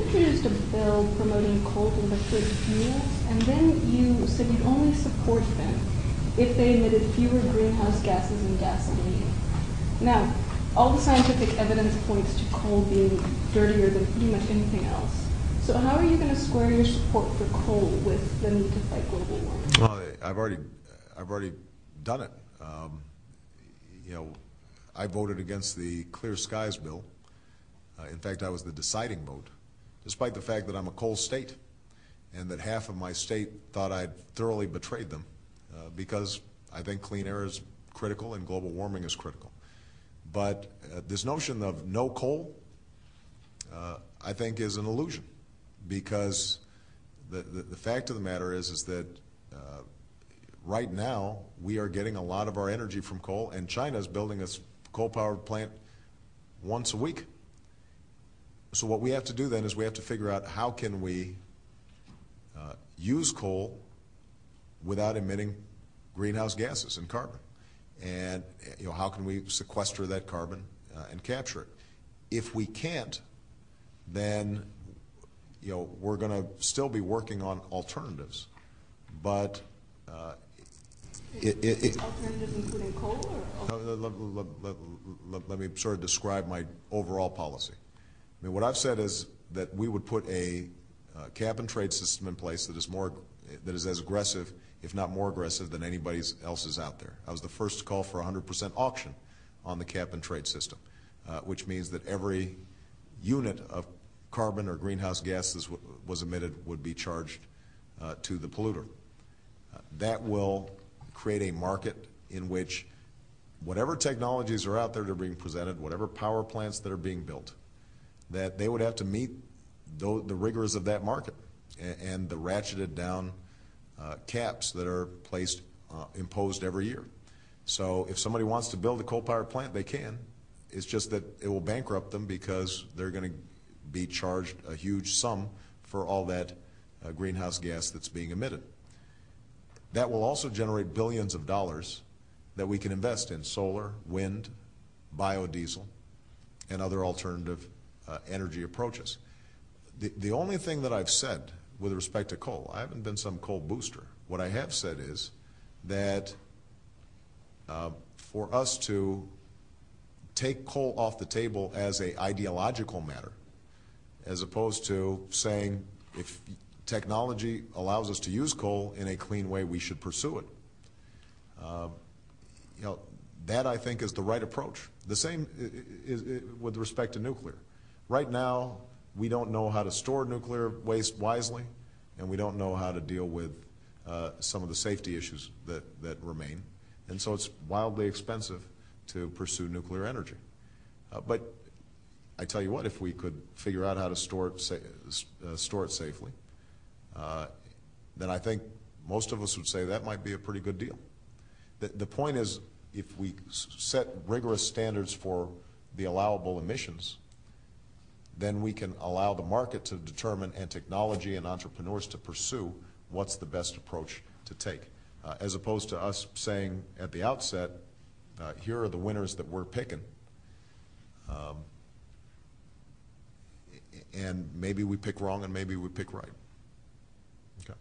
introduced a bill promoting coal to liquid fuels, and then you said you'd only support them if they emitted fewer greenhouse gases than gasoline. Now, all the scientific evidence points to coal being dirtier than pretty much anything else. So how are you going to square your support for coal with the need to fight global warming? Well, I've already done it. You know, I voted against the Clear Skies bill. In fact, I was the deciding vote, despite the fact that I'm a coal state, and that half of my state thought I'd thoroughly betrayed them, because I think clean air is critical and global warming is critical. But this notion of no coal, I think, is an illusion, because the fact of the matter is that right now we are getting a lot of our energy from coal, and China is building a coal-powered plant once a week. So what we have to do then is we have to figure out how can we use coal without emitting greenhouse gases and carbon. And how can we sequester that carbon and capture it? If we can't, then we're going to still be working on alternatives. But alternatives including coal? Let me sort of describe my overall policy. I mean, what I've said is that we would put a cap and trade system in place that is as aggressive, if not more aggressive, than anybody else's out there. I was the first to call for 100% auction on the cap and trade system, which means that every unit of carbon or greenhouse gases was emitted would be charged to the polluter. That will create a market in which whatever technologies are out there that are being presented, whatever power plants that are being built, that they would have to meet the rigors of that market and the ratcheted down caps that are imposed every year. So if somebody wants to build a coal-powered plant, they can. It's just that it will bankrupt them because they're going to be charged a huge sum for all that greenhouse gas that's being emitted. That will also generate billions of dollars that we can invest in solar, wind, biodiesel, and other alternative energy approaches. The only thing that I've said with respect to coal, I haven't been some coal booster. What I have said is that for us to take coal off the table as an ideological matter, as opposed to saying if technology allows us to use coal in a clean way, we should pursue it. That I think is the right approach. The same is with respect to nuclear. Right now, we don't know how to store nuclear waste wisely, and we don't know how to deal with some of the safety issues that remain. And so it's wildly expensive to pursue nuclear energy. But I tell you what, if we could figure out how to store it safely, then I think most of us would say that might be a pretty good deal. The point is, if we set rigorous standards for the allowable emissions, then we can allow the market to determine, and technology and entrepreneurs to pursue what's the best approach to take, as opposed to us saying at the outset, here are the winners that we're picking, and maybe we pick wrong and maybe we pick right. Okay.